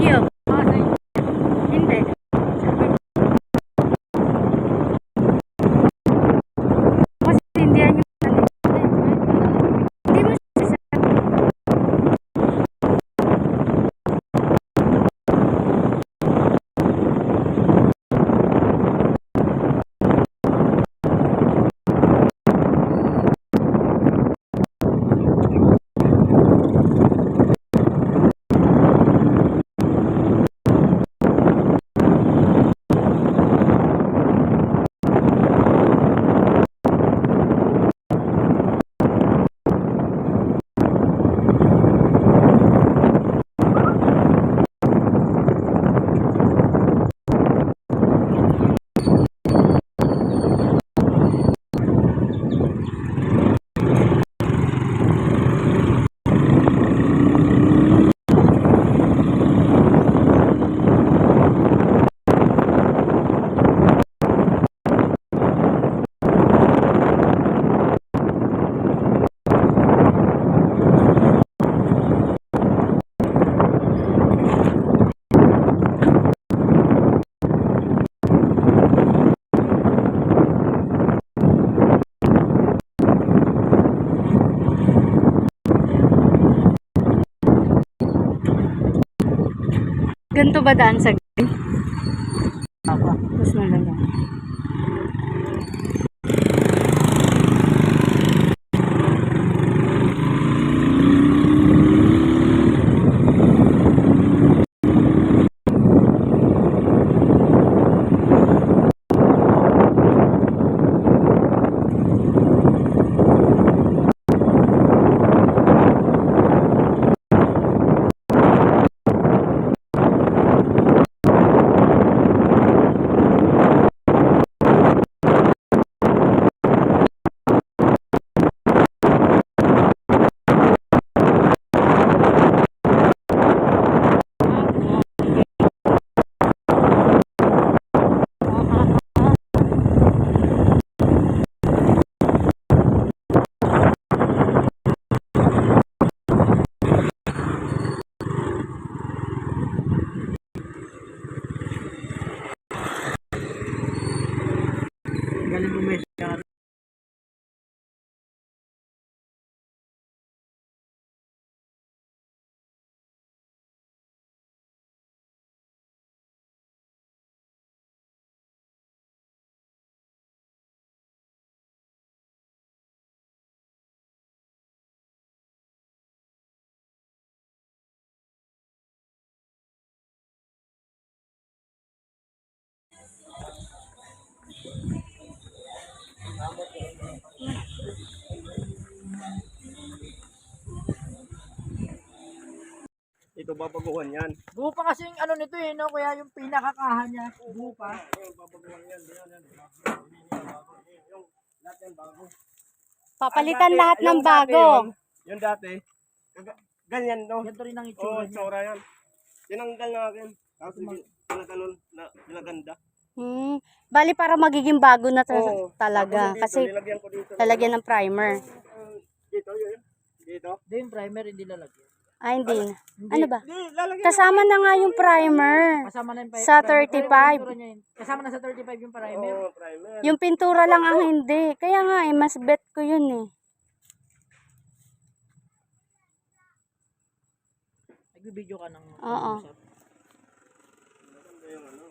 Yung. Hindi. Kasi hindi yan yung hindi mo siya. Ganito ba daan sa green? Tapos na lang. Galing mo may shot. Ito babaguhan yan. Buo pa kasi yung ano nito eh, no? Kaya yung pinakakahan niya, buo pa. Babaguhan yan. Yung lahat yan bago. Papalitan Dati, lahat ng yung dati bago. Yung dati, ganyan no? Ganito rin ang Oo, itsura niya. tsura yan. Tinanggal na akin. Tapos pinaganon na pinaganda. Bali para magiging bago na Oo. talaga. Tapos Kasi dito, nilagyan ko dito. lalagyan ng primer. Dito, yun. Dito. Hindi yung primer, hindi lalagyan. Ay, hindi na. Ano ba? Hindi, lalagyan. Kasama na nga yung primer. Kasama na yung Sa primer. 35. Pero yung pintura niya yun. Kasama na sa 35 yung primer. Oo, primer. Yung pintura lang ang hindi. Kaya nga eh, mas bet ko yun eh. Nagbibideo ka ng Oo. Maganda yung ano.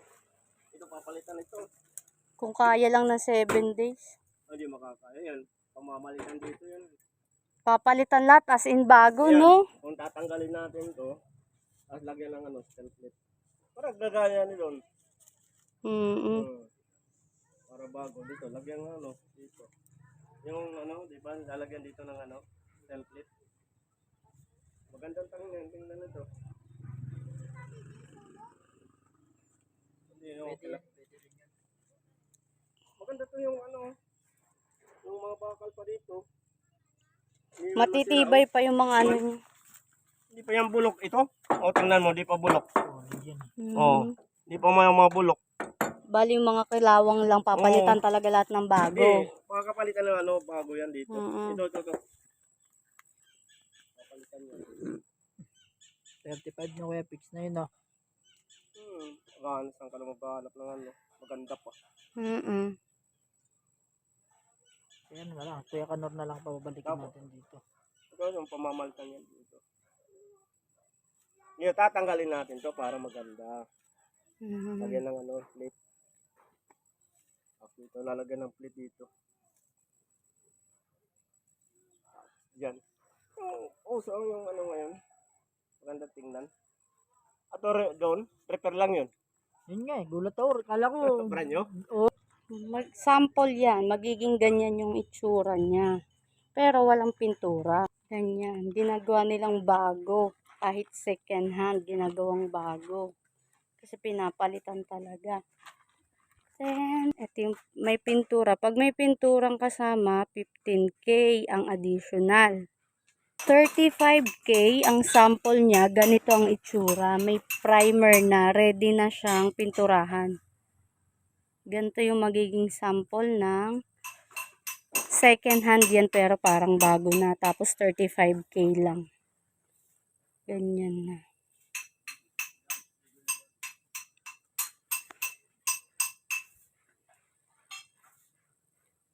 Ito, papalitan ito. Kung kaya lang ng 7 days. Hindi makakaya yan. Pamamalitan dito yan. Papalitan lahat as in bago, Yan. no? Kung tatanggalin natin to, tapos lagyan ng ano, template. Para gagaya ni doon. Para bago dito, lagyan ng ano, dito. Yung ano, di ba, lalagyan dito ng ano, template. Magandang tingnan nito. Hindi, okay lang. Maganda to yung ano, yung mga bakal pa dito. Hindi naman Matitibay sila, pa yung mga ano niya. Hindi pa yung bulok ito. O, tingnan mo, di pa bulok. Mm. O, di pa mga bulok. Bali yung mga kilawang lang papalitan talaga lahat ng bago. Hindi, makakapalitan ng ano, bago yan dito. Mm-mm. Ito. Papalitan yan. 35 na kuya, fix na yun, no? saan ka na maghahanap ng ano, maganda pa. Mm. Ayan na lang. Kuya Kanor na lang pababalikin Apo. natin dito. Ito yung pamamaltan yan dito. Ngayon, tatanggalin natin to para maganda. Lagyan ng ano, plate. Tapos dito, lalagyan ng plate dito. Diyan. Yung ano ngayon. Maganda tingnan. At doon, prepare lang yun. Yun nga eh. Gulat ako. Kala ko. Brand nyo? Sample yan. Magiging ganyan yung itsura niya. Pero walang pintura. Ganyan. Ginagawa nilang bago. Kahit second hand, ginagawang bago. Kasi pinapalitan talaga. Then, ito yung may pintura. Pag may pinturang kasama, 15K ang additional. 35K ang sample niya. Ganito ang itsura. May primer na. Ready na siyang pinturahan. Ganito yung magiging sample ng second hand yan pero parang bago na. Tapos 35K lang. Ganyan na.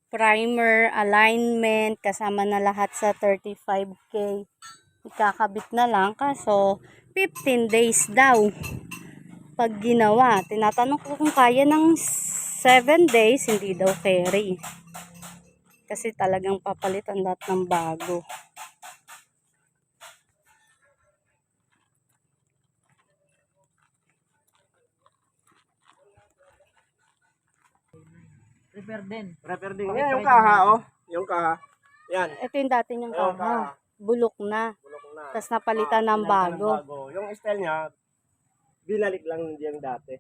Primer, alignment, kasama na lahat sa 35K. Ikakabit na lang kaso 15 days daw. Pag ginawa, tinatanong ko kung kaya ng 7 days, hindi daw carry. Kasi talagang papalitan lahat ng bago. Prepare din. Prepare din. Yan yung kaha, oh. Yung kaha. Yan. Ito yung dati niyang Ayun, kaha. Bulok na. Bulok na. Tapos napalitan ng Pinalitan ng bago. Yung style niya, binalik lang hindi yung dati.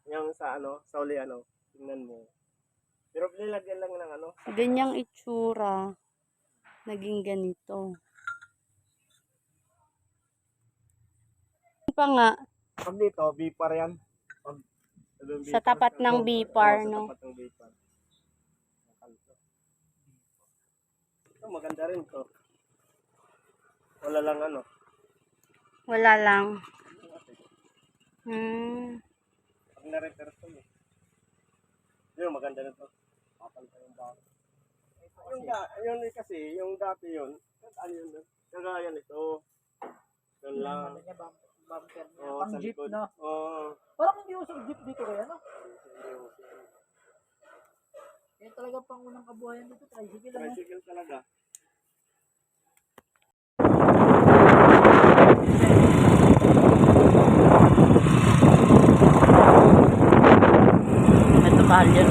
Yung sa ano, sa uli ano, tingnan mo. Pero nilagyan lang ng ano. Ganyang itsura. Naging ganito. Pa nga, Pag dito, bipar yan. Pag, sa tapat ng bipar, no? Sa tapat ng bipar. Ito, maganda rin to. Wala lang ano. Wala lang. Pag na-repair to eh. Yun, maganda na to. Papalitan yung bago. Yun kasi, yung dati yun, ano yun, kagaya nito. Yun lang. Ano niya, bumper niya. Oo, Pang sa jeep, likod. no? Oo. Parang hindi usang jeep dito kaya, no? Yan talaga pang unang kabuhayan dito. Tricycle, ano? Tricycle talaga. Ito mahal yan.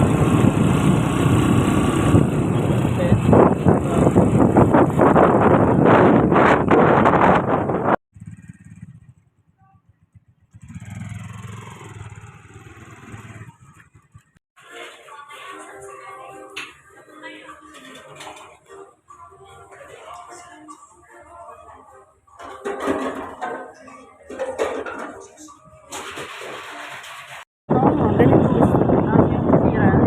Oo, ganito. Ang yung tira,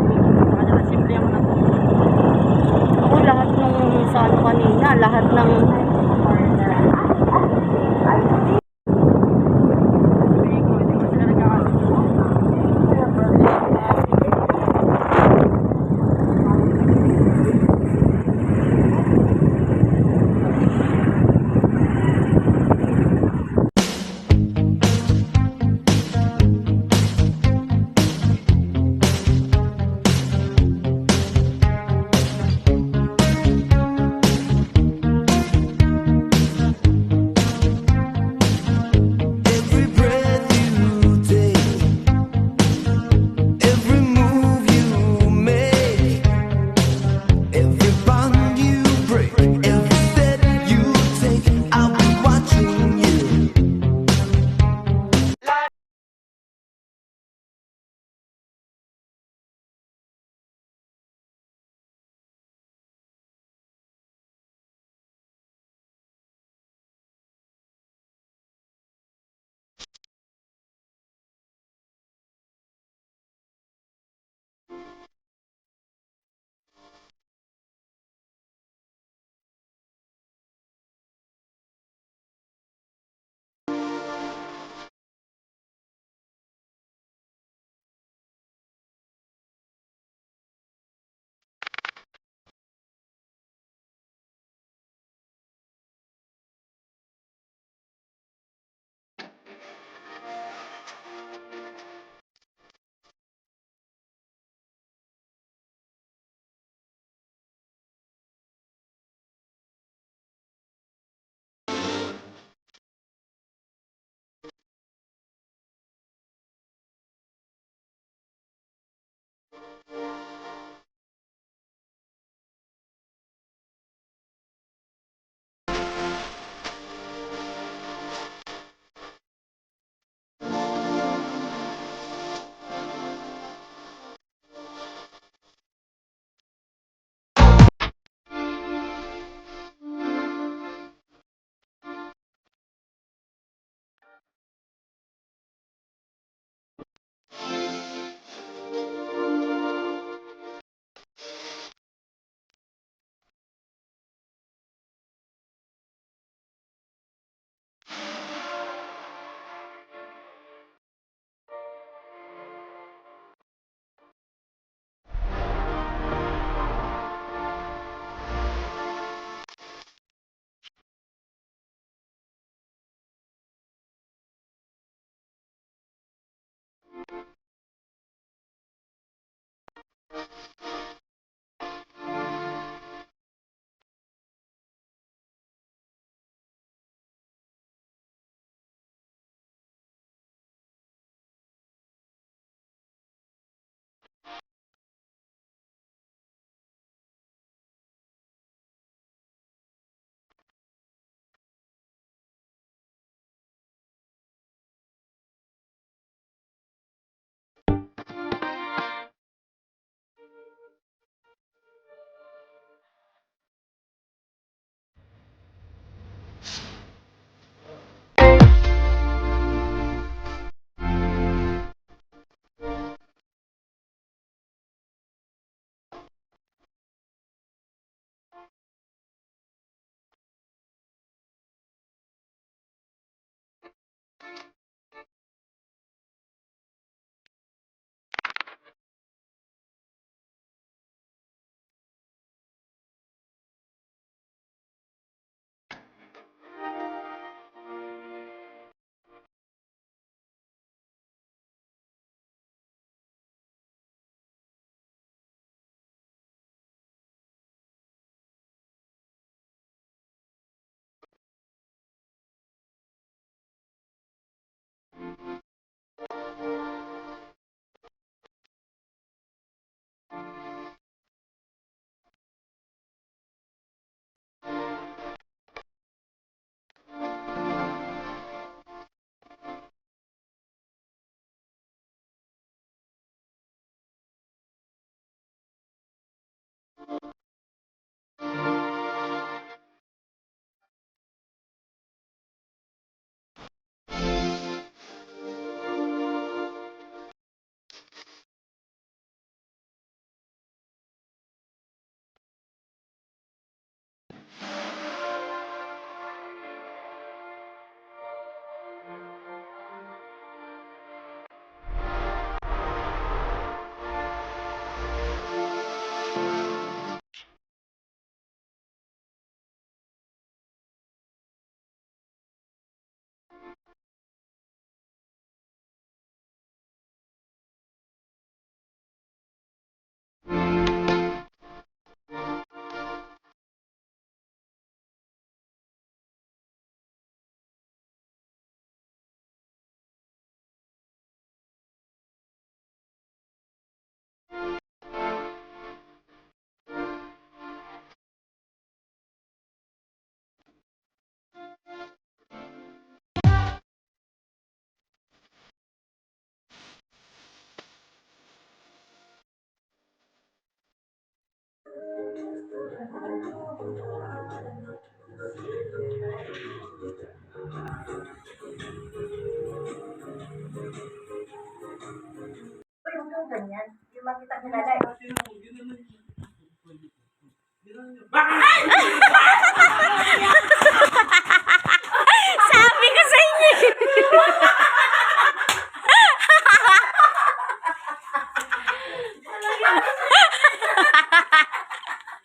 Sabi ko sa inyo.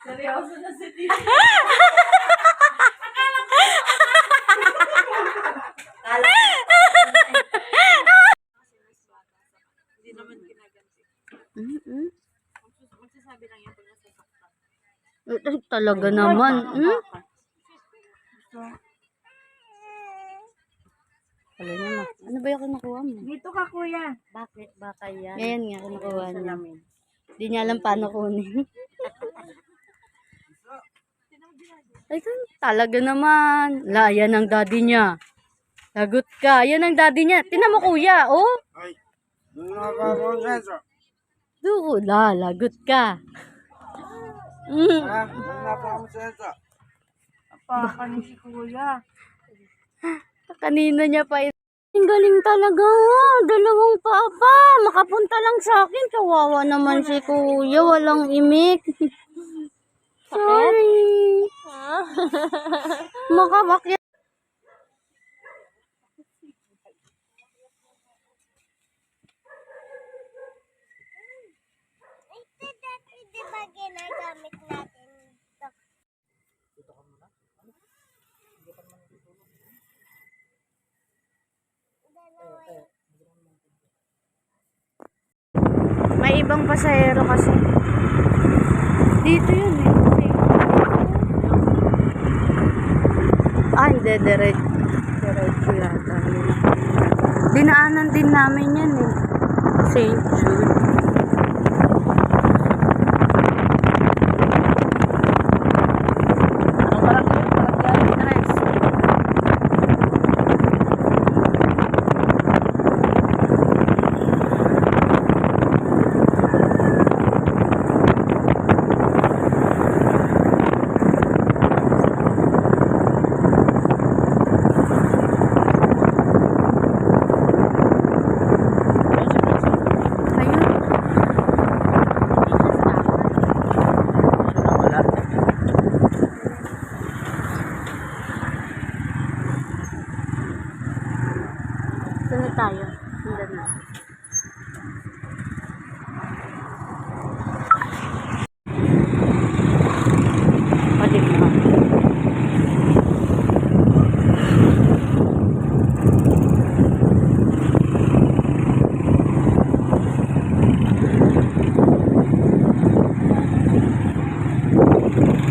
Seryoso na si Tito. Hindi naman kinaganti. Magsasabi lang yan pag nasasaktan. Talaga naman. Alam niya ma. Ano ba yung kinukuha mo? Dito ka, kuya. Bakit? Baka yan. Ngayon nga kinukuha niya. Salamin. Hindi niya alam paano kunin. Ay, talaga naman. La, yan ang daddy niya. Lagot ka. Yan ang daddy niya. Tinan mo kuya, oh. Ay, doon na ka po, Senso. La, lagot ka. Doon na po ako, Senso. Papa ni si kuya. Kanina niya pa ito. Ang galing talaga. Dalawang papa. Makapunta lang sa akin. Kawawa naman si kuya. Walang imik. Sorry. Makabakit. Di ba ginagamit natin ito? Dalawa ibang pasahero kasi. Dito yun eh. Hindi, diretso yata yun. Dinaanan din namin yan eh. St. Jude. Ang barangay Tres. Ayun. Wala. Saan na tayo? Sundan na. Padik pa.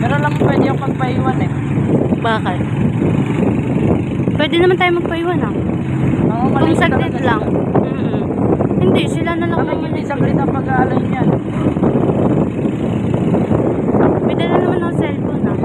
Pero lang pwede yung magpaiwan eh. Bakit? Pwede naman tayo magpaiwan ah. Oo, Kung maliit saglit talaga lang. Hindi, sila na lang Bakit naman. hindi saglit ang pag-aalay niyan? May dala naman ng cellphone ah.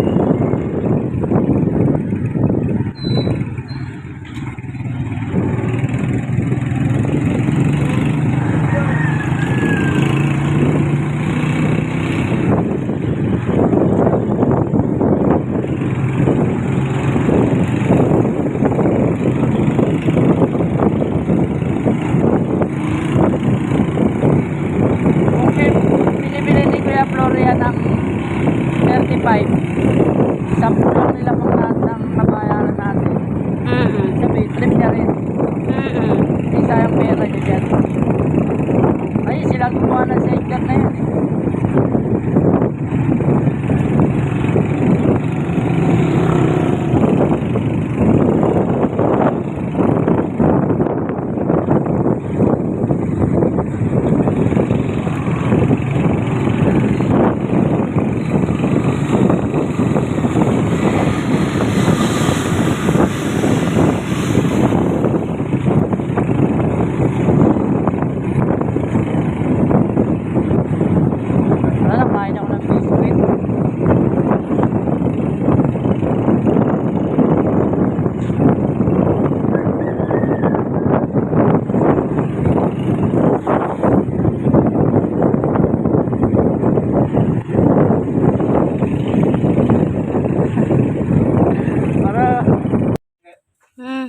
Kung binibili ni Kuya Floria ng 35, 10 lang nila lahat ng nabayaran natin. Sabi, trip niya rin. Hindi sayang pera niya dyan. Ay, sila gumawa ng sector na yan eh. Wala, kain ako ng biscuit. Para Hmm.